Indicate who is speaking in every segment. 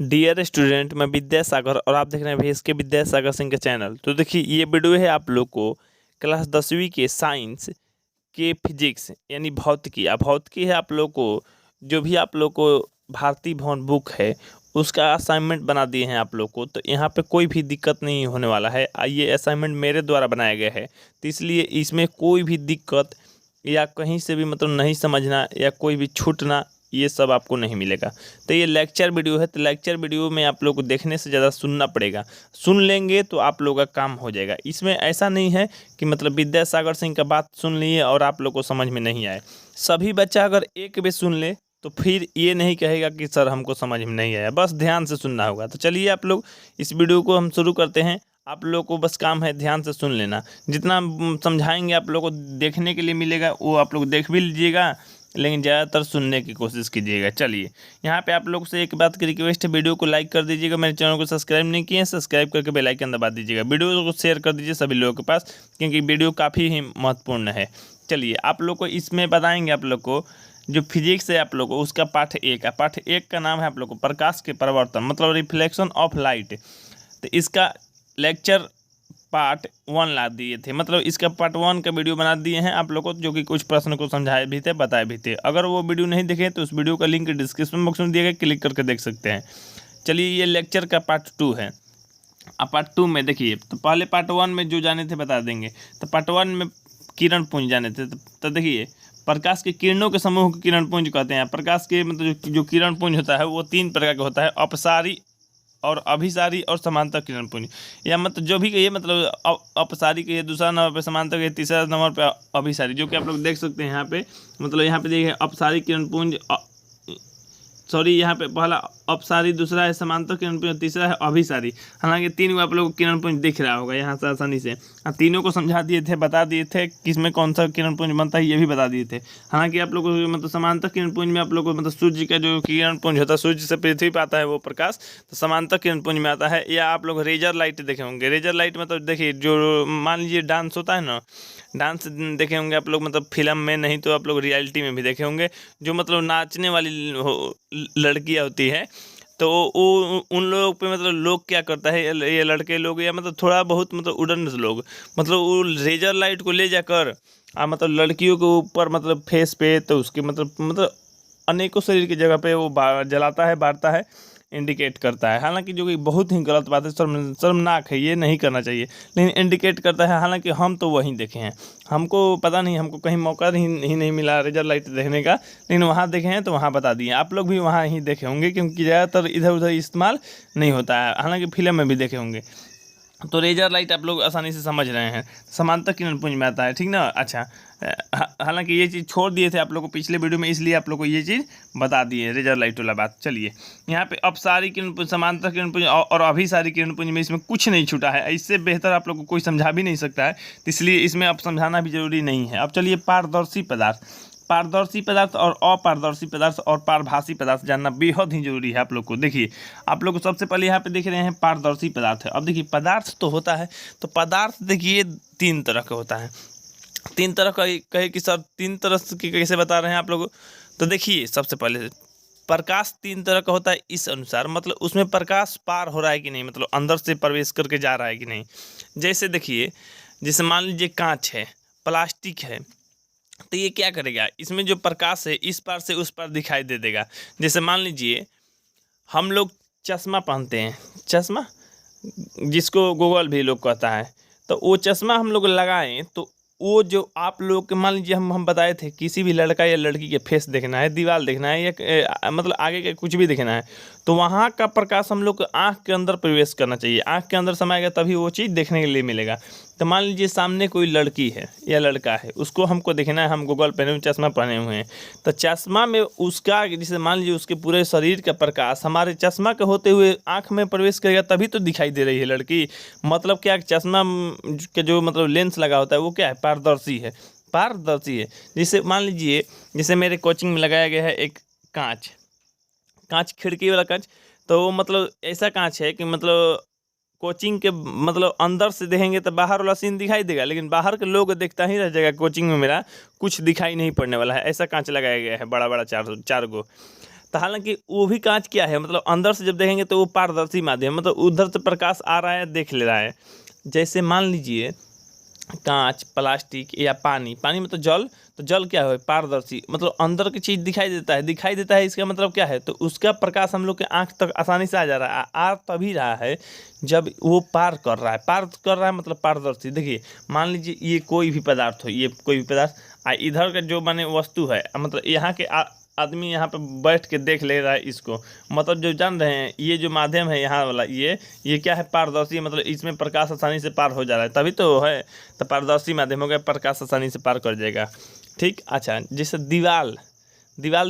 Speaker 1: Dear student, मैं विद्यासागर और आप देख रहे हैं VSK विद्यासागर सिंह के चैनल। तो देखिए, ये वीडियो है आप लोग को क्लास 10वीं के साइंस के फिजिक्स यानी भौतिकी। भौतिकी है आप लोग को, जो भी आप लोग को भारतीय भवन बुक है उसका असाइनमेंट बना दिए हैं आप लोग को। तो यहाँ पे कोई भी दिक्कत नहीं होने वाला है। ये असाइनमेंट मेरे द्वारा बनाया गया है, तो इसलिए इसमें कोई भी दिक्कत या कहीं से भी मतलब नहीं समझना या कोई भी छूटना, ये सब आपको नहीं मिलेगा। तो ये लेक्चर वीडियो है, तो लेक्चर वीडियो में आप लोग को देखने से ज़्यादा सुनना पड़ेगा। सुन लेंगे तो आप लोग का काम हो जाएगा। इसमें ऐसा नहीं है कि मतलब विद्यासागर सिंह का बात सुन लिए और आप लोग को समझ में नहीं आए। सभी बच्चा अगर एक भी सुन ले तो फिर ये नहीं कहेगा कि सर हमको समझ में नहीं आया, बस ध्यान से सुनना होगा। तो चलिए आप लोग इस वीडियो को हम शुरू करते हैं। आप लोग को बस काम है ध्यान से सुन लेना। जितना समझाएंगे आप लोग को देखने के लिए मिलेगा वो आप लोग देख भी लीजिएगा, लेकिन ज़्यादातर सुनने की कोशिश कीजिएगा। चलिए, यहाँ पे आप लोग से एक बात की रिक्वेस्ट है, वीडियो को लाइक कर दीजिएगा। मेरे चैनल को सब्सक्राइब नहीं किए हैं, सब्सक्राइब करके बेल आइकन दबा दीजिएगा। वीडियो को शेयर कर दीजिए सभी लोगों के पास, क्योंकि वीडियो काफ़ी ही महत्वपूर्ण है। चलिए, आप लोग को इसमें बताएंगे आप लोग को जो फिजिक्स है आप लोग को उसका पाठ 1 है। पाठ 1 का नाम है आप लोग को प्रकाश के परिवर्तन, मतलब रिफ्लेक्शन ऑफ लाइट। तो इसका लेक्चर पार्ट 1 ला दिए थे, मतलब इसका पार्ट 1 का वीडियो बना दिए हैं आप लोग को, जो कि कुछ प्रश्न को समझाए भी थे, बताए भी थे। अगर वो वीडियो नहीं देखे तो उस वीडियो का लिंक डिस्क्रिप्शन बॉक्स में दिया गया, क्लिक करके देख सकते हैं। चलिए, ये लेक्चर का पार्ट 2 है। अब पार्ट 2 में देखिए, तो पहले पार्ट 1 में जो जाने थे बता देंगे। तो पार्ट 1 में किरण पुंज जाने थे। तो देखिए, प्रकाश के किरणों के समूह को किरण पुंज कहते हैं। प्रकाश के मतलब जो किरण पुंज होता है वो 3 प्रकार का होता है, अपसारी और अभिसारी और समांतर किरण पुंज। या मतलब जो भी कहिए, मतलब अपसारी कहिए, दूसरा नंबर पे समांतर कहिए, तीसरा नंबर पे अभिसारी, जो कि आप लोग देख सकते हैं यहाँ पे। मतलब यहाँ पे देखिए अपसारी किरण पुंज, सॉरी, यहाँ पे पहला अपसारी, दूसरा है समांतर किरण पुंज, तीसरा है अभिसारी। हालांकि 3 को आप लोग किरण पुंज दिख रहा होगा यहाँ से आसानी से। तीनों को समझा दिए थे, बता दिए थे किसमें कौन सा किरण पुंज बनता है, ये भी बता दिए थे। हालांकि आप लोग को मतलब समांतर किरण पुंज में आप लोग को मतलब सूर्य का जो किरण पुंज होता है, सूर्य से पृथ्वी पर आता है वो प्रकाश, तो समांतर किरण पुंज में आता है। या आप लोग रेजर लाइट देखे होंगे। रेजर लाइट मतलब देखिए, जो मान लीजिए डांस होता है ना, डांस देखे होंगे आप लोग, मतलब फिल्म में, नहीं तो आप लोग रियलिटी में भी देखे होंगे। जो मतलब नाचने वाली लड़कियाँ होती है, तो वो उन लोगों पे मतलब लोग क्या करता है, ये लड़के लोग या मतलब थोड़ा बहुत मतलब उड़न लोग, मतलब वो रेजर लाइट को ले जाकर मतलब लड़कियों के ऊपर, मतलब फेस पे, तो उसके मतलब अनेकों शरीर की जगह पे वो जलाता है, बांटता है, इंडिकेट करता है। हालांकि जो कि बहुत ही गलत बात है, शर्मनाक है, ये नहीं करना चाहिए, लेकिन इंडिकेट करता है। हालांकि हम तो वहीं देखे हैं, हमको पता नहीं, हमको कहीं मौका नहीं मिला रेजर लाइट देखने का, लेकिन वहाँ देखे हैं तो वहाँ बता दिए। आप लोग भी वहाँ ही देखे होंगे, क्योंकि ज़्यादातर इधर उधर इस्तेमाल नहीं होता है। हालांकि फिल्म में भी देखे होंगे। तो रेजर लाइट आप लोग आसानी से समझ रहे हैं, समांतर किरण पुंज में आता है, ठीक ना। अच्छा, हालांकि ये चीज़ छोड़ दिए थे आप लोग को पिछले वीडियो में, इसलिए आप लोग को ये चीज़ बता दी है, रेजर लाइट वाला बात। चलिए, यहाँ पे अपसारी किरण पुंज, समांतर किरण पुंज और अभिसारी किरण पुंज में इसमें कुछ नहीं छूटा है। इससे बेहतर आप लोग को कोई समझा भी नहीं सकता है, तो इसलिए इसमें अब समझाना भी जरूरी नहीं है। अब चलिए, पारदर्शी पदार्थ। पारदर्शी पदार्थ और अपारदर्शी पदार्थ और पारभासी पदार्थ जानना बेहद ही जरूरी है आप लोग को। देखिए, आप लोग को सबसे पहले यहाँ पे देख रहे हैं पारदर्शी पदार्थ है। अब देखिए, पदार्थ तो होता है, तो पदार्थ देखिए 3 तरह का होता है। 3 तरह का कहे कि सर 3 तरह की कैसे बता रहे हैं आप लोग। तो देखिए, सबसे पहले प्रकाश 3 तरह का होता है इस अनुसार, मतलब उसमें प्रकाश पार हो रहा है कि नहीं, मतलब अंदर से प्रवेश करके जा रहा है कि नहीं। जैसे देखिए, जैसे मान लीजिए कांच है, प्लास्टिक है, तो ये क्या करेगा, इसमें जो प्रकाश है इस पार से उस पार दिखाई दे देगा। जैसे मान लीजिए हम लोग चश्मा पहनते हैं, चश्मा जिसको गूगल भी लोग कहता है, तो वो चश्मा हम लोग लगाएं तो वो जो आप लोग के मान लीजिए हम बताए थे, किसी भी लड़का या लड़की के फेस देखना है, दीवार देखना है, या मतलब आगे के कुछ भी देखना है, तो वहाँ का प्रकाश हम लोग को आँख के अंदर प्रवेश करना चाहिए। आँख के अंदर समाएगा तभी वो चीज़ देखने के लिए मिलेगा। तो मान लीजिए सामने कोई लड़की है या लड़का है, उसको हमको देखना है, हम गूगल पहने हुए, चश्मा पहने हुए हैं, तो चश्मा में उसका, जैसे मान लीजिए उसके पूरे शरीर का प्रकाश हमारे चश्मा के होते हुए आँख में प्रवेश करेगा, तभी तो दिखाई दे रही है लड़की। मतलब क्या, चश्मा के जो मतलब लेंस लगा होता है वो क्या है, पारदर्शी है, पारदर्शी है। जैसे मान लीजिए, जैसे मेरे कोचिंग में लगाया गया है एक कांच, खिड़की वाला कांच, तो वो मतलब ऐसा कांच है कि मतलब कोचिंग के मतलब अंदर से देखेंगे तो बाहर वाला सीन दिखाई देगा, लेकिन बाहर के लोग देखता ही रह जाएगा, कोचिंग में मेरा कुछ दिखाई नहीं पड़ने वाला है। ऐसा कांच लगाया गया है, बड़ा बड़ा 4 गो। तो हालांकि वो भी कांच क्या है, मतलब अंदर से जब देखेंगे तो वो पारदर्शी माध्यम, मतलब उधर से प्रकाश आ रहा है, देख ले रहा है। जैसे मान लीजिए कांच, प्लास्टिक या पानी, पानी में तो जल क्या है, पारदर्शी, मतलब अंदर की चीज़ दिखाई देता है। इसका मतलब क्या है, तो उसका प्रकाश हम लोग के आंख तक आसानी से आ जा रहा है। आ तभी रहा है जब वो पार कर रहा है, मतलब पारदर्शी। देखिए मान लीजिए ये कोई भी पदार्थ हो, ये कोई भी पदार्थ, इधर का जो माने वस्तु है, मतलब यहाँ के आदमी यहाँ पे बैठ के देख ले रहा है इसको, मतलब जो जान रहे हैं ये जो माध्यम है यहाँ वाला, ये क्या है, पारदर्शी, मतलब इसमें प्रकाश आसानी से पार हो जा रहा है, तभी तो है। तो पारदर्शी माध्यम हो गया, प्रकाश आसानी से पार कर जाएगा। ठीक, अच्छा, जैसे दीवाल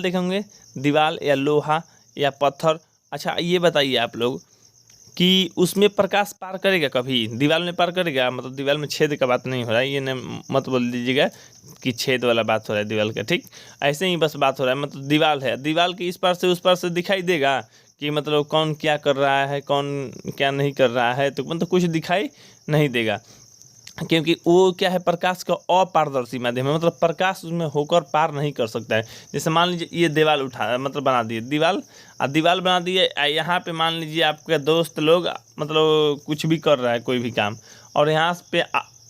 Speaker 1: देखेंगे, दीवाल या लोहा या पत्थर। अच्छा ये बताइए आप लोग कि उसमें प्रकाश पार करेगा कभी, दीवार में पार करेगा? मतलब दीवार में छेद का बात नहीं हो रहा है, ये न मत बोल दीजिएगा कि छेद वाला बात हो रहा है दीवार का। ठीक, ऐसे ही बस बात हो रहा है, मतलब दीवार है, दीवार के इस पार से उस पार से दिखाई देगा कि मतलब कौन क्या कर रहा है, कौन क्या नहीं कर रहा है, तो मतलब कुछ दिखाई नहीं देगा, क्योंकि वो क्या है, प्रकाश का अपारदर्शी माध्यम है, मतलब प्रकाश उसमें होकर पार नहीं कर सकता है। जैसे मान लीजिए ये दीवार मतलब बना दिए, दीवार बना दिए, यहाँ पे मान लीजिए आपके दोस्त लोग मतलब कुछ भी कर रहा है, कोई भी काम, और यहाँ पे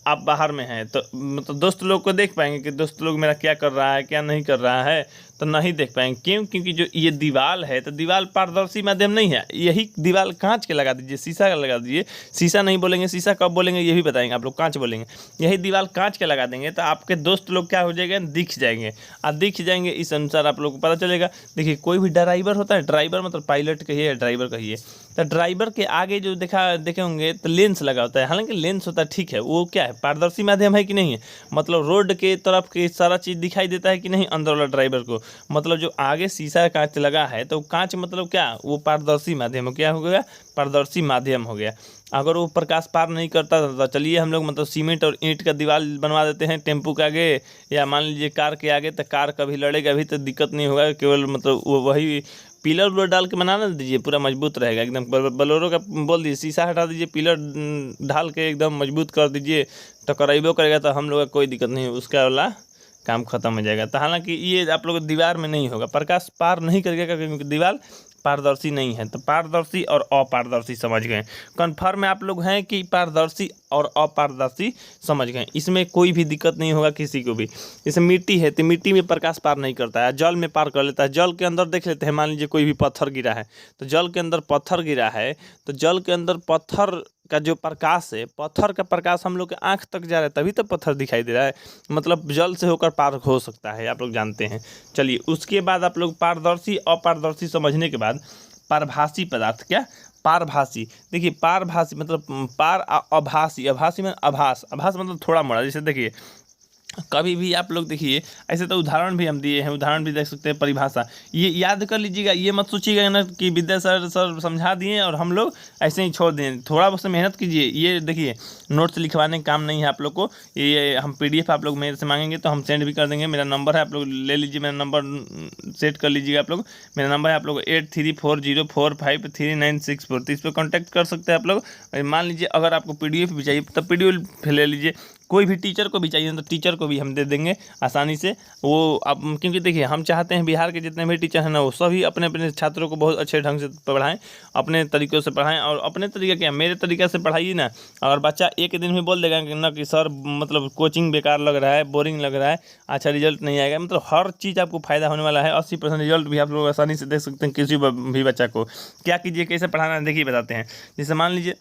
Speaker 1: आप बाहर में हैं, तो मतलब दोस्त लोग को देख पाएंगे कि दोस्त लोग मेरा क्या कर रहा है, क्या नहीं कर रहा है, तो नहीं देख पाएंगे। क्यों? क्योंकि जो ये दीवार है, तो दीवार पारदर्शी माध्यम नहीं है। यही दीवार कांच के लगा दीजिए, शीशा का लगा दीजिए, शीशा नहीं बोलेंगे, शीशा कब बोलेंगे ये भी बताएंगे आप लोग, कांच बोलेंगे। यही दीवार कांच के लगा देंगे तो आपके दोस्त लोग क्या हो जाएंगे, दिख जाएंगे। इस अनुसार आप लोग को पता चलेगा। देखिए कोई भी ड्राइवर होता है, ड्राइवर मतलब पायलट कहिए या ड्राइवर कहिए, तो ड्राइवर के आगे जो देखे होंगे तो लेंस लगा होता है। हालांकि लेंस होता है, ठीक है, वो क्या है, पारदर्शी माध्यम है कि नहीं है, मतलब रोड के तरफ के सारा चीज़ दिखाई देता है कि नहीं अंदर वाला ड्राइवर को, मतलब जो आगे शीशा कांच लगा है, तो कांच मतलब क्या, वो पारदर्शी माध्यम हो, क्या हो गया, पारदर्शी माध्यम हो गया। अगर वो प्रकाश पार नहीं करता तो चलिए हम लोग मतलब सीमेंट और ईंट का दीवार बनवा देते हैं टेम्पू के आगे, या मान लीजिए कार के आगे, तो कार कभी लड़ेगा भी तो दिक्कत नहीं होगा, केवल मतलब वो वही पिलर उलर डाल के बनाना दीजिए, पूरा मजबूत रहेगा एकदम। बलोरो का बोल दीजिए शीशा हटा दीजिए, पिलर ढाल के एकदम मजबूत कर दीजिए, तो कराइबो करेगा, तो हम लोग का कोई दिक्कत नहीं, उसका वाला काम खत्म हो जाएगा। तो हालांकि ये आप लोग दीवार में नहीं होगा, प्रकाश पार नहीं करेगा क्योंकि दीवार पारदर्शी नहीं है। तो पारदर्शी और अपारदर्शी समझ गए, कन्फर्म आप लोग हैं कि पारदर्शी और अपारदर्शी समझ गए, इसमें कोई भी दिक्कत नहीं होगा किसी को भी। जैसे मिट्टी है, तो मिट्टी में प्रकाश पार नहीं करता है, जल में पार कर लेता है। जल के अंदर देख लेते हैं, मान लीजिए कोई भी पत्थर गिरा है, तो जल के अंदर पत्थर गिरा है, तो जल के अंदर पत्थर का जो प्रकाश है, पत्थर का प्रकाश हम लोग के आंख तक जा रहा है, तभी तो पत्थर दिखाई दे रहा है, मतलब जल से होकर पार हो सकता है, आप लोग जानते हैं। चलिए उसके बाद आप लोग पारदर्शी अपारदर्शी समझने के बाद पारभासी पदार्थ, क्या पारभासी, देखिए पारभासी मतलब आभासी में आभास मतलब थोड़ा मोड़ा। जैसे देखिए कभी भी आप लोग देखिए, ऐसे तो उदाहरण भी हम दिए हैं, उदाहरण भी देख सकते हैं, परिभाषा ये याद कर लीजिएगा, ये मत सोचिएगा ना कि विद्या सर समझा दिए और हम लोग ऐसे ही छोड़ दें, थोड़ा बहुत मेहनत कीजिए। ये देखिए नोट्स लिखवाने का काम नहीं है आप लोग को, ये हम PDF आप लोग मेरे से मांगेंगे तो हम सेंड भी कर देंगे। मेरा नंबर है, आप लोग ले लीजिए, मेरा नंबर सेट कर लीजिएगा आप लोग। मेरा नंबर है आप लोग 8340453964, तो इस पर कॉन्टैक्ट कर सकते हैं आप लोग। मान लीजिए अगर आपको PDF भी चाहिए तो PDF ले लीजिए, कोई भी टीचर को भी चाहिए तो टीचर को भी हम दे देंगे आसानी से। वो अब क्योंकि देखिए हम चाहते हैं बिहार के जितने भी टीचर हैं ना, वो सभी अपने अपने छात्रों को बहुत अच्छे ढंग से पढ़ाएं, अपने तरीक़ों से पढ़ाएं, और अपने तरीक़ा क्या, मेरे तरीक़े से पढ़ाइए ना। अगर बच्चा एक दिन में बोल देगा कि ना कि सर मतलब कोचिंग बेकार लग रहा है, बोरिंग लग रहा है, अच्छा रिजल्ट नहीं आएगा, मतलब हर चीज़ आपको फ़ायदा होने वाला है। 80% रिजल्ट भी आप लोग आसानी से देख सकते हैं किसी भी बच्चा को। क्या कीजिए, कैसे पढ़ाना है देखिए बताते हैं। जैसे मान लीजिए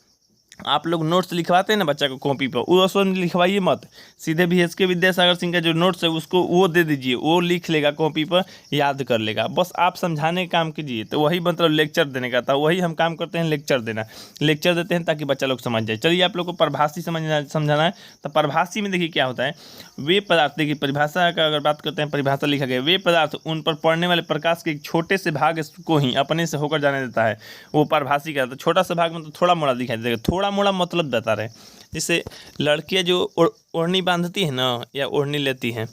Speaker 1: आप लोग नोट्स लिखवाते हैं ना बच्चा को कॉपी पर, उसको लिखवाइए मत, सीधे VSK विद्यासागर सिंह का जो नोट्स है उसको वो दे दीजिए, वो लिख लेगा कॉपी पर, याद कर लेगा। बस आप समझाने का काम कीजिए, तो वही मतलब लेक्चर देने का था, वही हम काम करते हैं, लेक्चर देना, लेक्चर देते हैं ताकि बच्चा लोग समझ जाए। चलिए आप लोग को परिभाषी समझाना है। तो परिभाषी में देखिए क्या होता है, वे पदार्थ, देखिए परिभाषा का अगर बात करते हैं, परिभाषा लिखा गया, वे पदार्थ उन पर पड़ने वाले प्रकाश के एक छोटे से भाग को ही अपने से होकर जाने देता है, वो परिभाषी का। तो छोटा सा भाग मतलब थोड़ा मोड़ा दिखाई देगा, थोड़ा मोड़ा मतलब बता रहे हैं। जैसे लड़कियां जो ओढ़नी बांधती है ना, या ओढ़नी लेती हैं,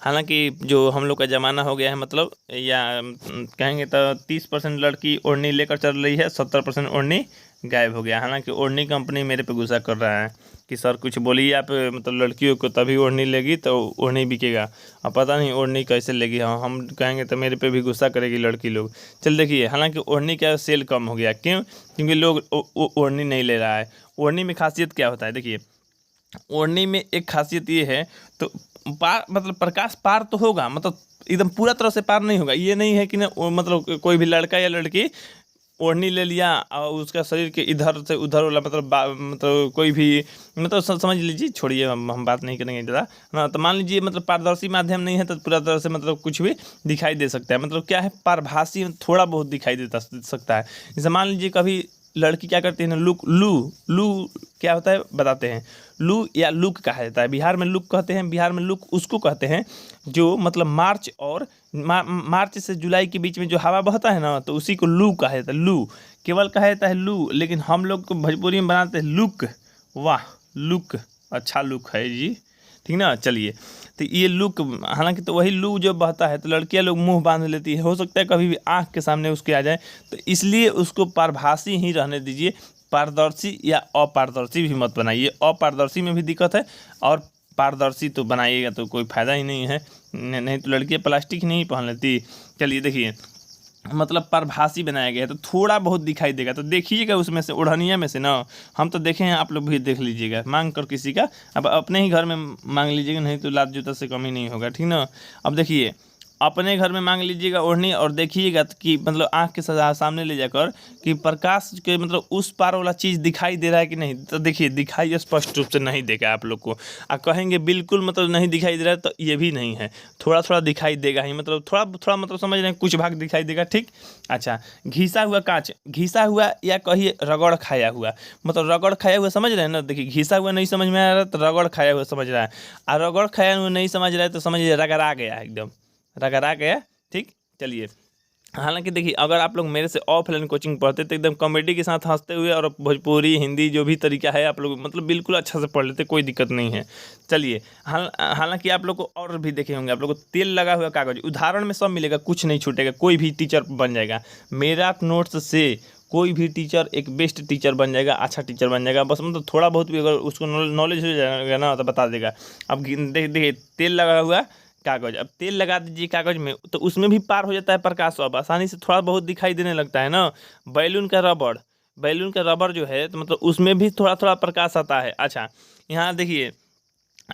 Speaker 1: हालांकि जो हम लोग का ज़माना हो गया है, मतलब या कहेंगे तो 30% लड़की ओढ़नी लेकर चल रही है, 70% ओढ़नी गायब हो गया। हालांकि ओढ़नी कंपनी मेरे पे गुस्सा कर रहा है कि सर कुछ बोलिए आप, मतलब लड़कियों को तभी ओढ़नी लेगी तो ओढ़नी बिकेगा। अब पता नहीं ओढ़नी कैसे लेगी, हम कहेंगे तो मेरे पे भी गुस्सा करेगी लड़की लोग। चल देखिए, हालांकि ओढ़नी का सेल कम हो गया, क्यों? क्योंकि लोग ओढ़नी नहीं ले रहा है। ओढ़नी में खासियत क्या होता है, देखिए ओढ़नी में एक खासियत ये है, तो पार मतलब प्रकाश पार तो होगा, मतलब एकदम पूरा तरह से पार नहीं होगा। ये नहीं है कि ना मतलब कोई भी लड़का या लड़की ओढ़नी ले लिया और उसका शरीर के इधर से उधर वाला मतलब कोई भी मतलब समझ लीजिए, छोड़िए हम बात नहीं करेंगे ज़्यादा ना। तो मान लीजिए मतलब पारदर्शी माध्यम नहीं है तो पूरा तरह से मतलब कुछ भी दिखाई दे सकता है। मतलब क्या है, पारभासी थोड़ा बहुत दिखाई देता सकता है। जैसे मान लीजिए कभी लड़की क्या करती है ना, लू क्या होता है बताते हैं। लू या लुक कहा जाता है, बिहार में लुक कहते हैं, बिहार में लुक उसको कहते हैं जो मतलब मार्च से जुलाई के बीच में जो हवा बहता है ना, तो उसी को लू कहा जाता है। लू केवल कहा जाता है लू, लेकिन हम लोग को भोजपुरी में बनाते हैं लुक। वाह, लुक अच्छा लुक है जी, ठीक ना। चलिए, तो ये लुक, हालांकि तो वही लू जो बहता है तो लड़कियां लोग मुंह बांध लेती है, हो सकता है कभी भी आँख के सामने उसके आ जाए, तो इसलिए उसको पारभासी ही रहने दीजिए। पारदर्शी या अपारदर्शी भी मत बनाइए। अपारदर्शी में भी दिक्कत है और पारदर्शी तो बनाइएगा तो कोई फ़ायदा ही नहीं है। नहीं तो लड़कियां प्लास्टिक नहीं पहन लेती। चलिए देखिए, मतलब पारभासी बनाया गया है तो थोड़ा बहुत दिखाई देगा, तो देखिएगा उसमें से ओढ़निया में से ना। हम तो देखे हैं, आप लोग भी देख लीजिएगा मांग कर किसी का, अब अपने ही घर में मांग लीजिएगा, नहीं तो लात जूता से कमी नहीं होगा, ठीक ना। अब देखिए, अपने घर में मांग लीजिएगा ओढ़नी और देखिएगा कि मतलब आँख के सामने ले जाकर कि प्रकाश के मतलब उस पार वाला चीज़ दिखाई दे रहा है कि नहीं। तो देखिए, दिखाई स्पष्ट रूप से नहीं देगा आप लोग को। आप कहेंगे बिल्कुल मतलब नहीं दिखाई दे रहा है, तो ये भी नहीं है, थोड़ा थोड़ा दिखाई देगा ही, मतलब थोड़ा थोड़ा मतलब समझ रहे हैं, कुछ भाग दिखाई देगा, ठीक। अच्छा, घिसा हुआ कांच, घिसा हुआ या कहिए रगड़ खाया हुआ, मतलब रगड़ खाया हुआ समझ रहे हैं ना। देखिए, घिसा हुआ नहीं समझ में आ रहा तो रगड़ खाया हुआ समझ रहा है, और रगड़ खाया हुआ नहीं समझ रहा है तो समझिए रगड़ा गया, एकदम रगड़ा गया, ठीक। चलिए, हालांकि देखिए, अगर आप लोग मेरे से ऑफलाइन कोचिंग पढ़ते तो एकदम कॉमेडी के साथ हंसते हुए और भोजपुरी हिंदी जो भी तरीका है आप लोग मतलब बिल्कुल अच्छा से पढ़ लेते, कोई दिक्कत नहीं है। चलिए, हालांकि आप लोग को और भी देखे होंगे, आप लोग को तेल लगा हुआ कागज उदाहरण में सब मिलेगा, कुछ नहीं छूटेगा, कोई भी टीचर बन जाएगा मेरा नोट्स से। कोई भी टीचर एक बेस्ट टीचर बन जाएगा, अच्छा टीचर बन जाएगा, बस मतलब थोड़ा बहुत भी अगर उसको नॉलेज हो जाएगा ना तो बता देगा। अब देखिए, तेल लगा हुआ कागज, अब तेल लगा दीजिए कागज में तो उसमें भी पार हो जाता है प्रकाश, अब आसानी से थोड़ा बहुत दिखाई देने लगता है ना। बैलून का रबड़ जो है तो मतलब उसमें भी थोड़ा थोड़ा प्रकाश आता है। अच्छा, यहाँ देखिए,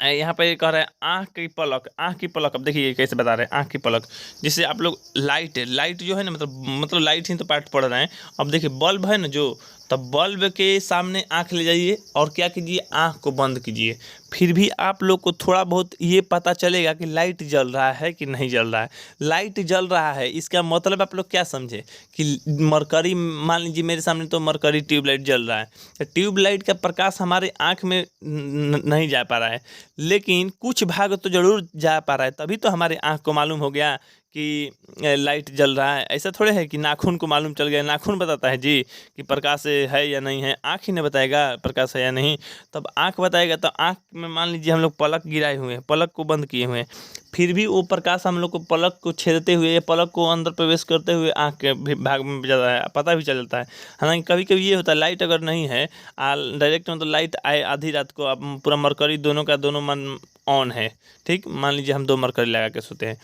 Speaker 1: यहाँ पे कह रहे हैं आँख की पलक। अब देखिए कैसे बता रहे हैं, आँख की पलक, जिससे आप लोग लाइट जो है ना, मतलब लाइट ही तो पाठ पढ़ रहे हैं। अब देखिए, बल्ब है ना जो, तब बल्ब के सामने आँख ले जाइए और क्या कीजिए, आँख को बंद कीजिए, फिर भी आप लोग को थोड़ा बहुत ये पता चलेगा कि लाइट जल रहा है कि नहीं जल रहा है। लाइट जल रहा है, इसका मतलब आप लोग क्या समझे कि मरकरी, मान लीजिए मेरे सामने तो मरकरी ट्यूबलाइट जल रहा है, तो ट्यूबलाइट का प्रकाश हमारे आँख में नहीं जा पा रहा है, लेकिन कुछ भाग तो जरूर जा पा रहा है, तभी तो हमारे आँख को मालूम हो गया कि लाइट जल रहा है। ऐसा थोड़े है कि नाखून को मालूम चल गया, नाखून बताता है जी कि प्रकाश है या नहीं है, आँख ही नहीं बताएगा प्रकाश है या नहीं। तब आँख बताएगा, तो आँख में मान लीजिए हम लोग पलक गिराए हुए हैं, पलक को बंद किए हुए हैं, फिर भी वो प्रकाश हम लोग को पलक को छेदते हुए, पलक को अंदर प्रवेश करते हुए आँख के भाग में जाता है, पता भी चल जाता है। हालांकि कभी कभी ये होता है, लाइट अगर नहीं है डायरेक्ट मतलब लाइट आए आधी रात को, अब पूरा मरकरी दोनों का दोनों मन ऑन है, ठीक। मान लीजिए हम 2 मरकरी लगा के सोते हैं,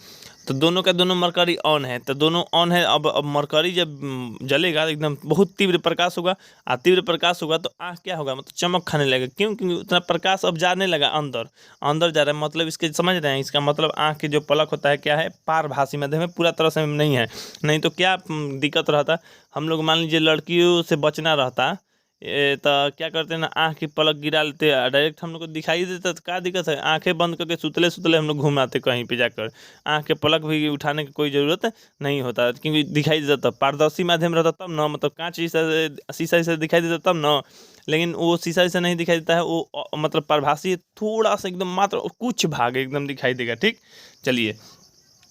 Speaker 1: तो दोनों का दोनों मरकरी ऑन है, तो दोनों ऑन है। अब मरकरी जब जलेगा एकदम बहुत तीव्र प्रकाश होगा, और तीव्र प्रकाश होगा तो आँख क्या होगा, मतलब चमक खाने लगेगा, क्यों? क्योंकि उतना प्रकाश अब जाने लगा, अंदर जा रहा है, मतलब इसके समझ रहे हैं, इसका मतलब आँख के जो पलक होता है क्या है, पारभासी माध्यम में, पूरा तरह से नहीं है। नहीं तो क्या दिक्कत रहता, हम लोग मान लीजिए लड़कियों से बचना रहता तो क्या करते हैं ना, आँख की पलक गिरा लेते, डायरेक्ट हम लोग को दिखाई देता, तो क्या दिक्कत है, आंखें बंद करके सुतले सुतले हम लोग घुमाते कहीं पे जाकर, आँख के पलक भी उठाने की कोई ज़रूरत नहीं होता, क्योंकि दिखाई देता, पारदर्शी माध्यम रहता तब ना, मतलब कांच शीशा से दिखाई देता तब ना, लेकिन वो शीशा से नहीं दिखाई देता है, वो मतलब पारभासी थोड़ा सा एकदम मात्र कुछ भाग एकदम दिखाई देगा, ठीक। चलिए,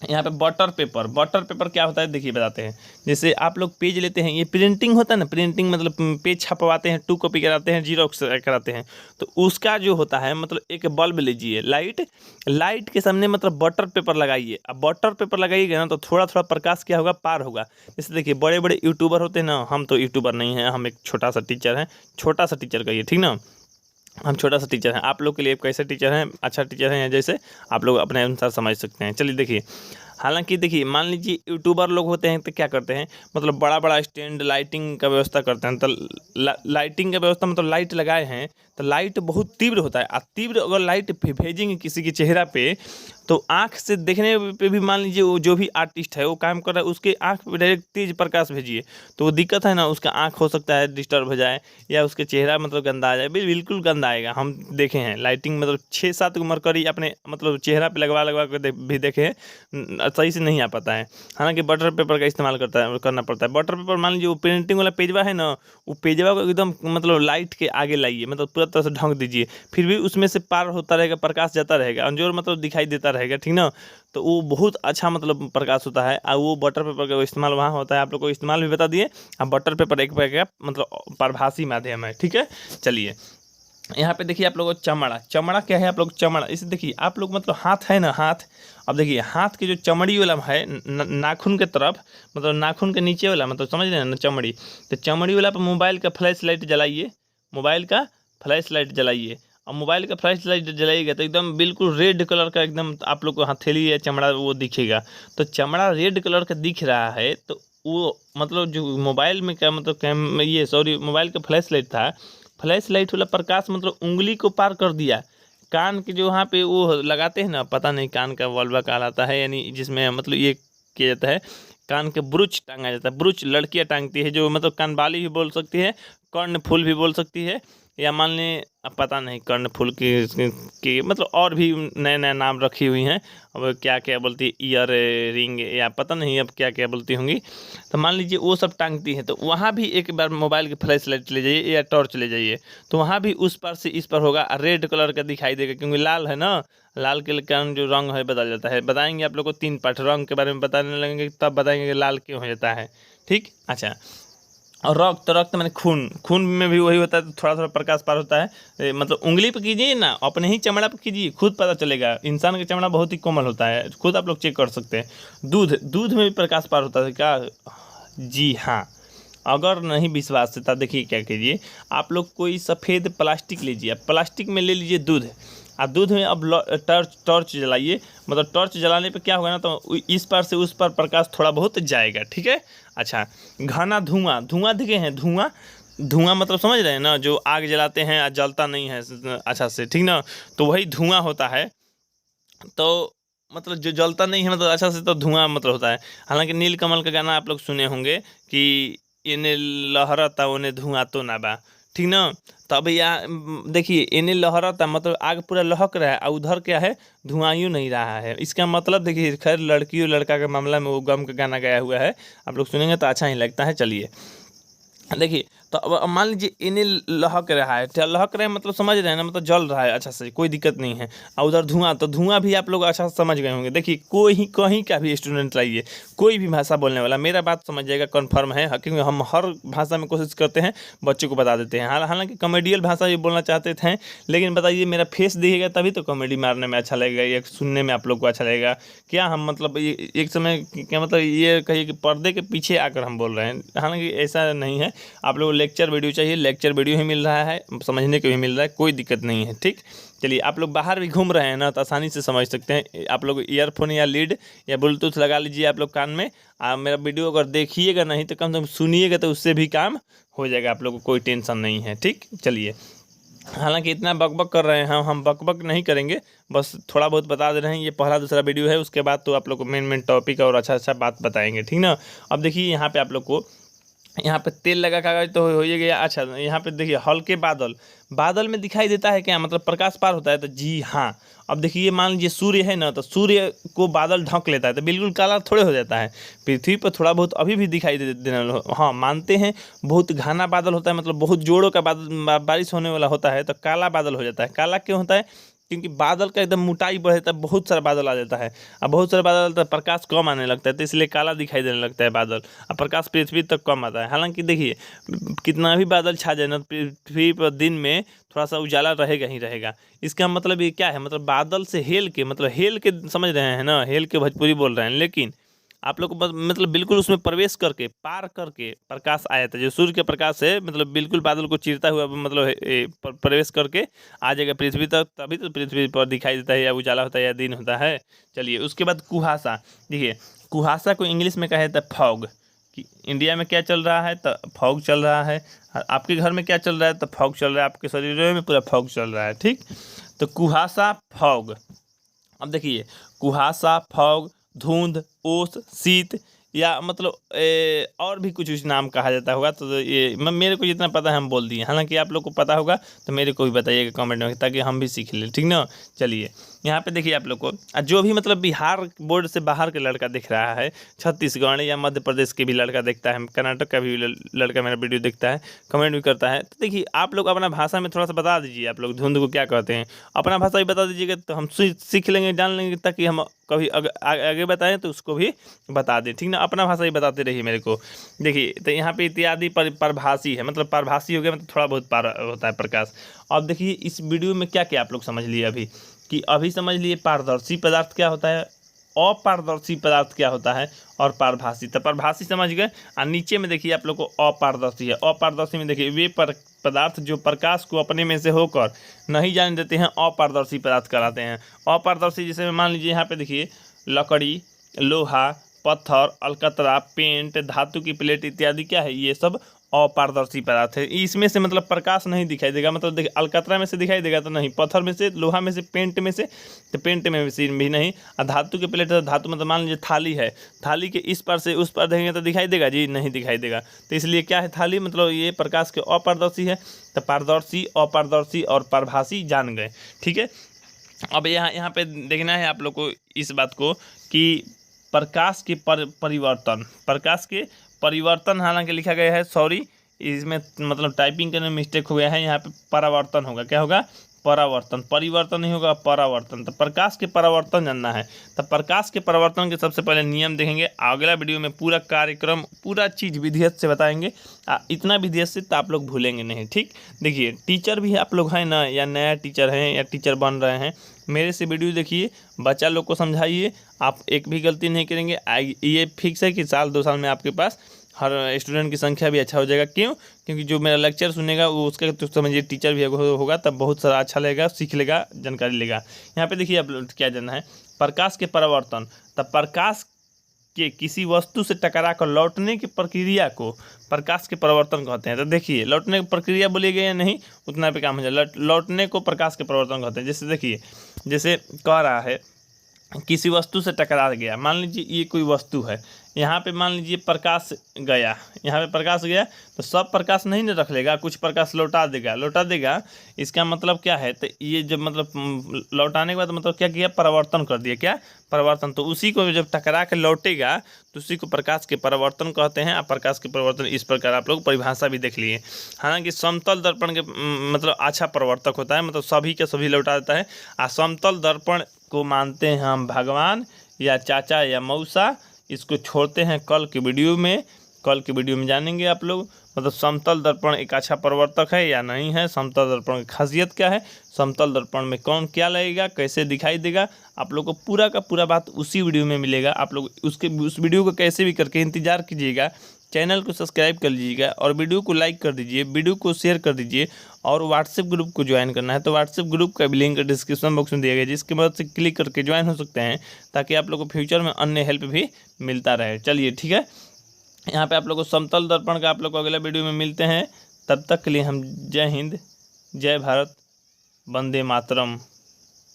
Speaker 1: यहाँ पे बटर पेपर क्या होता है देखिए बताते हैं। जैसे आप लोग पेज लेते हैं, ये प्रिंटिंग होता है ना, प्रिंटिंग मतलब पेज छपवाते हैं, 2 कॉपी कराते हैं, जीरोक्स कराते हैं, तो उसका जो होता है मतलब एक बल्ब लीजिए, लाइट के सामने मतलब बटर पेपर लगाइए। अब बटर पेपर लगाइएगा ना तो थोड़ा थोड़ा प्रकाश क्या होगा, पार होगा। जैसे देखिए बड़े बड़े यूट्यूबर होते हैं ना, हम तो यूट्यूबर नहीं हैं, हम एक छोटा सा टीचर हैं, छोटा सा टीचर कहिए ठीक ना, हम छोटा सा टीचर हैं। आप लोग के लिए कैसे टीचर हैं, अच्छा टीचर हैं, जैसे आप लोग अपने अनुसार समझ सकते हैं। चलिए देखिए, हालांकि देखिए मान लीजिए यूट्यूबर लोग होते हैं तो क्या करते हैं, मतलब बड़ा बड़ा स्टैंड लाइटिंग का व्यवस्था करते हैं। तो लाइटिंग का व्यवस्था मतलब लाइट लगाए हैं तो लाइट बहुत तीव्र होता है, और तीव्र अगर लाइट भेजेंगे किसी के चेहरा पे तो आँख से देखने पे भी मान लीजिए वो जो भी आर्टिस्ट है वो काम कर रहा है, उसके आँख पे डायरेक्ट तेज प्रकाश भेजिए तो वो दिक्कत है ना, उसका आँख हो सकता है डिस्टर्ब हो जाए, या उसके चेहरा मतलब गंदा आ जाए, बिल्कुल गंदा आएगा। हम देखे हैं लाइटिंग मतलब 6-7 को मरकरी अपने मतलब चेहरा पे लगवा कर भी देखे हैं, सही से नहीं आ पाता है। हालांकि बटर पेपर का इस्तेमाल करना पड़ता है। बटर पेपर मान लीजिए वो प्रिंटिंग वाला पेजवा है ना, वो पेजवा को एकदम मतलब लाइट के आगे लाइए, मतलब पूरा तरह से ढक दीजिए, फिर भी उसमें से पार होता रहेगा, प्रकाश जाता रहेगा, अंजोर मतलब दिखाई देता रहेगा ठीक ना। तो वो बहुत अच्छा मतलब प्रकाश होता है, और वो बटर पेपर का इस्तेमाल वहाँ होता है। आप लोग को इस्तेमाल भी बता दिए। अब बटर पेपर एक प्रकार का मतलब प्रभासी माध्यम है, ठीक है। चलिए यहाँ पे देखिए आप लोगों को चमड़ा क्या है, आप लोग चमड़ा इसे देखिए, आप लोग मतलब हाथ है ना, हाथ, अब देखिए हाथ के जो चमड़ी वाला है नाखून के तरफ, मतलब नाखून के नीचे वाला, मतलब समझ रहे हैं ना चमड़ी, तो चमड़ी वाला पर मोबाइल का फ्लैश लाइट जलाइए, मोबाइल का फ्लैश लाइट जलाइए। और मोबाइल का फ्लैश लाइट जलाइएगा तो एकदम बिल्कुल रेड कलर का एकदम आप लोग को हथेली या चमड़ा वो दिखेगा। तो चमड़ा रेड कलर का दिख रहा है तो वो मतलब जो मोबाइल में क्या मतलब मोबाइल का फ्लैश लाइट था, फ्लैश लाइट वाला प्रकाश मतलब उंगली को पार कर दिया। कान के जो वहाँ पे वो लगाते हैं ना, पता नहीं कान का वॉल्वा कहलाता है, यानी जिसमें मतलब ये किया जाता है, कान के ब्रुच टांगा जाता है। ब्रुच लड़कियाँ टांगती है, जो मतलब कानबाली भी बोल सकती है, कर्णफूल भी बोल सकती है, या मान लें अब पता नहीं कर्णफूल की मतलब और भी नए नए नाम रखी हुई हैं। अब क्या क्या बोलती है, ईयर रिंग या पता नहीं अब क्या क्या बोलती होंगी। तो मान लीजिए वो सब टांगती हैं, तो वहाँ भी एक बार मोबाइल की फ्लैश लाइट ले जाइए या टॉर्च ले जाइए, तो वहाँ भी उस पर से इस पर होगा, रेड कलर का दिखाई देगा, क्योंकि लाल है ना, लाल के कारण जो रंग है बदल जाता है। बताएंगे आप लोग को 3 पाठ रंग के बारे में बताने लगेंगे, तब बताएंगे कि लाल क्यों हो जाता है, ठीक। अच्छा, और रक्त मैंने खून में भी वही होता है, तो थोड़ा थोड़ा प्रकाश पार होता है। मतलब उंगली पे कीजिए ना, अपने ही चमड़ा पे कीजिए, खुद पता चलेगा। इंसान का चमड़ा बहुत ही कोमल होता है, खुद आप लोग चेक कर सकते हैं। दूध में भी प्रकाश पार होता है क्या? जी हाँ। अगर नहीं विश्वास है तब देखिए क्या कीजिए, आप लोग कोई सफ़ेद प्लास्टिक लीजिए, प्लास्टिक में ले लीजिए दूध, और दूध में अब टॉर्च जलाइए। मतलब टॉर्च जलाने पे क्या होगा ना, तो इस पार से उस पार प्रकाश थोड़ा बहुत जाएगा, ठीक है। अच्छा, घना धुआं दिखे हैं, धुआं मतलब समझ रहे हैं ना, जो आग जलाते हैं और जलता नहीं है अच्छा से, ठीक ना, तो वही धुआं होता है। तो मतलब जो जलता नहीं है मतलब अच्छा से, तो धुआं मतलब होता है। हालांकि नीलकमल का गाना आप लोग सुने होंगे कि इन्हें लहरता उन्हें धुआं तो ना बा, ठीक ना। तो अब यहाँ देखिए, इन्हें लहरता मतलब आग पूरा लहक रहा है, और उधर क्या है, धुआं यूँ नहीं रहा है। इसका मतलब देखिए, खैर लड़की और लड़का के मामला में वो गम का गाना गाया हुआ है, आप लोग सुनेंगे तो अच्छा ही लगता है। चलिए देखिए, तो अब मान लीजिए इन्हें लहक रहा है, क्या लहक रहा है मतलब समझ रहे हैं ना, मतलब जल रहा है अच्छा से, कोई दिक्कत नहीं है। और उधर धुआं, तो धुआं भी आप लोग अच्छा से समझ गए होंगे। देखिए कोई कहीं का भी स्टूडेंट लाइए, कोई भी भाषा बोलने वाला, मेरा बात समझ जाएगा, कन्फर्म है, क्योंकि हम हर भाषा में कोशिश करते हैं बच्चों को बता देते हैं। हालांकि कॉमेडियल भाषा ये बोलना चाहते थे, लेकिन बताइए मेरा फेस दिखेगा तभी तो कॉमेडी मारने में अच्छा लगेगा या सुनने में आप लोग को अच्छा लगेगा। क्या हम मतलब एक समय क्या मतलब ये कहिए कि पर्दे के पीछे आकर हम बोल रहे हैं, हालांकि ऐसा नहीं है। आप लोग लेक्चर वीडियो चाहिए, लेक्चर वीडियो ही मिल रहा है, समझने को भी मिल रहा है, कोई दिक्कत नहीं है, ठीक। चलिए, आप लोग बाहर भी घूम रहे हैं ना तो आसानी से समझ सकते हैं। आप लोग ईयरफोन या लीड या ब्लूटूथ लगा लीजिए आप लोग कान में, मेरा वीडियो अगर देखिएगा नहीं तो कम से कम सुनिएगा, तो उससे भी काम हो जाएगा, आप लोग को कोई टेंशन नहीं है, ठीक। चलिए, हालांकि इतना बकबक कर रहे हैं हम बकबक नहीं करेंगे, बस थोड़ा बहुत बता दे रहे हैं। ये पहला दूसरा वीडियो है, उसके बाद तो आप लोग को मेन टॉपिक और अच्छा बात बताएंगे, ठीक ना। अब देखिए यहाँ पे आप लोग को यहाँ पे तेल लगा कागज तो हो ही गया। अच्छा, यहाँ पे देखिए हल्के बादल में दिखाई देता है क्या, मतलब प्रकाश पार होता है, तो जी हाँ। अब देखिए मान लीजिए सूर्य है ना, तो सूर्य को बादल ढक लेता है, तो बिल्कुल काला थोड़े हो जाता है। पृथ्वी पर थोड़ा बहुत अभी भी दिखाई देने, हाँ मानते हैं, बहुत घना बादल होता है, मतलब बहुत जोरों का बादल बारिश होने वाला होता है, तो काला बादल हो जाता है। काला क्यों होता है? क्योंकि बादल का एकदम मोटाई बढ़ जाता है, बहुत सारा बादल आ जाता है। अब बहुत सारा बादल आता है, प्रकाश कम आने लगता है, तो इसलिए काला दिखाई देने लगता है बादल, और प्रकाश पृथ्वी तक कम आता है। हालांकि देखिए कितना भी बादल छा जाए ना, पृथ्वी पर दिन में थोड़ा सा उजाला रहेगा ही रहेगा। इसका मतलब ये क्या है, मतलब बादल से हेल के, मतलब हेल के समझ रहे हैं ना, हेल के भोजपुरी बोल रहे हैं, लेकिन आप लोग को मतलब बिल्कुल उसमें प्रवेश करके पार करके प्रकाश आया था, जो सूर्य के प्रकाश है, मतलब बिल्कुल बादल को चीरता हुआ, मतलब प्रवेश करके आ जाएगा पृथ्वी तक, तभी तो पृथ्वी पर दिखाई देता है, या उजाला होता है या दिन होता है। चलिए उसके बाद कुहासा। देखिए कुहासा को इंग्लिश में कहा जाता है फॉग। कि इंडिया में क्या चल रहा है, तो फॉग चल रहा है। आपके घर में क्या चल रहा है, तो फॉग चल रहा है। आपके शरीर में पूरा फॉग चल रहा है, ठीक। तो कुहासा, फॉग। अब देखिए कुहासा, फॉग, धुंध, ओस, शीत, या मतलब और भी कुछ नाम कहा जाता होगा, तो ये मेरे को जितना पता है हम बोल दिए। हालांकि आप लोग को पता होगा तो मेरे को भी बताइएगा कमेंट में, ताकि हम भी सीख लें, ठीक ना। चलिए यहाँ पे देखिए आप लोग को, जो भी मतलब बिहार बोर्ड से बाहर का लड़का दिख रहा है, छत्तीसगढ़ या मध्य प्रदेश के भी लड़का देखता है, कर्नाटक का भी लड़का मेरा वीडियो देखता है, कमेंट भी करता है, तो देखिए आप लोग अपना भाषा में थोड़ा सा बता दीजिए, आप लोग धुंध को क्या कहते हैं, अपना भाषा भी बता दीजिएगा, तो हम सीख लेंगे, जान लेंगे, ताकि हम कभी आगे बताएं तो उसको भी बता दें, ठीक ना। अपना भाषा ही बताते रहिए मेरे को। देखिए तो यहाँ पे इत्यादि परभाषी है, मतलब परभाषी हो गया, मतलब थोड़ा बहुत पार होता है प्रकाश। अब देखिए इस वीडियो में क्या क्या आप लोग समझ लिए अभी, कि अभी समझ लिए पारदर्शी पदार्थ क्या होता है, अपारदर्शी पदार्थ क्या होता है, और पारभासी। तो पारभासी समझ गए, और नीचे में देखिए आप लोग को अपारदर्शी है। अपारदर्शी में देखिए वे पदार्थ जो प्रकाश को अपने में से होकर नहीं जाने देते हैं, अपारदर्शी पदार्थ कहलाते हैं। अपारदर्शी जैसे मान लीजिए यहाँ पे देखिए लकड़ी, लोहा, पत्थर, अलकतरा, पेंट, धातु की प्लेट इत्यादि क्या है, ये सब अपारदर्शी पदार्थ है। इसमें से मतलब प्रकाश नहीं दिखाई देगा, मतलब देखिए अलकतरा में से दिखाई देगा तो नहीं, पत्थर में से, लोहा में से, पेंट में से, तो पेंट में भी नहीं, और धातु की प्लेट है, धातु मतलब मान लीजिए थाली है, थाली के इस पार से उस पार देखेंगे तो दिखाई देगा जी, नहीं दिखाई देगा। तो इसलिए क्या है, थाली मतलब ये प्रकाश के अपारदर्शी है। तो पारदर्शी, अपारदर्शी और पारभासी जान गए, ठीक है। अब यहाँ पे देखना है आप लोग को इस बात को, कि प्रकाश के परिवर्तन, प्रकाश के परिवर्तन, हालांकि लिखा गया है, सॉरी इसमें मतलब टाइपिंग करने में मिस्टेक हो गया है, यहाँ पे परावर्तन होगा, क्या होगा, परावर्तन, परिवर्तन नहीं होगा, परावर्तन। तो प्रकाश के परावर्तन जानना है, तो प्रकाश के परावर्तन के सबसे पहले नियम देखेंगे, अगला वीडियो में पूरा कार्यक्रम, पूरा चीज़ विधियत से बताएंगे। इतना विधियत से तो आप लोग भूलेंगे नहीं, ठीक। देखिए टीचर भी आप लोग हैं ना, या नया टीचर हैं या टीचर बन रहे हैं, मेरे से वीडियो देखिए, बच्चा लोग को समझाइए, आप एक भी गलती नहीं करेंगे। ये फिक्स है कि साल 2 साल में आपके पास हर स्टूडेंट की संख्या भी अच्छा हो जाएगा। क्यों, क्योंकि जो मेरा लेक्चर सुनेगा वो उसका तो समझिए टीचर भी होगा, तब बहुत सारा अच्छा लगेगा, सीख लेगा, जानकारी लेगा। यहाँ पे देखिए आप लोग क्या जानना है, प्रकाश के परावर्तन। तब प्रकाश के किसी वस्तु से टकरा कर लौटने की प्रक्रिया को प्रकाश के परावर्तन कहते हैं। तो देखिए लौटने की प्रक्रिया बोलिएगा या नहीं, उतना पे काम हो जाए, लौटने को प्रकाश के परावर्तन कहते हैं। जैसे देखिए, जैसे कह रहा है किसी वस्तु से टकरा गया, मान लीजिए ये कोई वस्तु है, यहाँ पे मान लीजिए प्रकाश गया, यहाँ पे प्रकाश गया, तो सब प्रकाश नहीं न रख लेगा, कुछ प्रकाश लौटा देगा। इसका मतलब क्या है, तो ये जब मतलब लौटाने के बाद मतलब क्या किया, परावर्तन कर दिया, क्या, परावर्तन। तो उसी को जब टकरा के लौटेगा तो उसी को प्रकाश के परावर्तन कहते हैं। प्रकाश के परावर्तन इस प्रकार आप लोग परिभाषा भी देख लिए। हालांकि समतल दर्पण के मतलब अच्छा प्रवर्तक होता है, मतलब सभी के सभी लौटा देता है। समतल दर्पण को मानते हैं हम भगवान या चाचा या मौसा, इसको छोड़ते हैं कल के वीडियो में जानेंगे आप लोग। मतलब समतल दर्पण एक अच्छा प्रवर्तक है या नहीं है, समतल दर्पण की खासियत क्या है, समतल दर्पण में कौन क्या लगेगा, कैसे दिखाई देगा, आप लोग को पूरा का पूरा बात उसी वीडियो में मिलेगा। आप लोग उस वीडियो को कैसे भी करके इंतजार कीजिएगा, चैनल को सब्सक्राइब कर लीजिएगा और वीडियो को लाइक कर दीजिए, वीडियो को शेयर कर दीजिए। और व्हाट्सएप ग्रुप को ज्वाइन करना है तो व्हाट्सएप ग्रुप का भी लिंक डिस्क्रिप्शन बॉक्स में दिया गया है, जिसकी मदद से क्लिक करके ज्वाइन हो सकते हैं, ताकि आप लोग को फ्यूचर में अन्य हेल्प भी मिलता रहे। चलिए ठीक है, यहाँ पे आप लोग को समतल दर्पण का आप लोग को अगला वीडियो में मिलते हैं। तब तक के लिए हम जय हिंद, जय भारत, वंदे मातरम।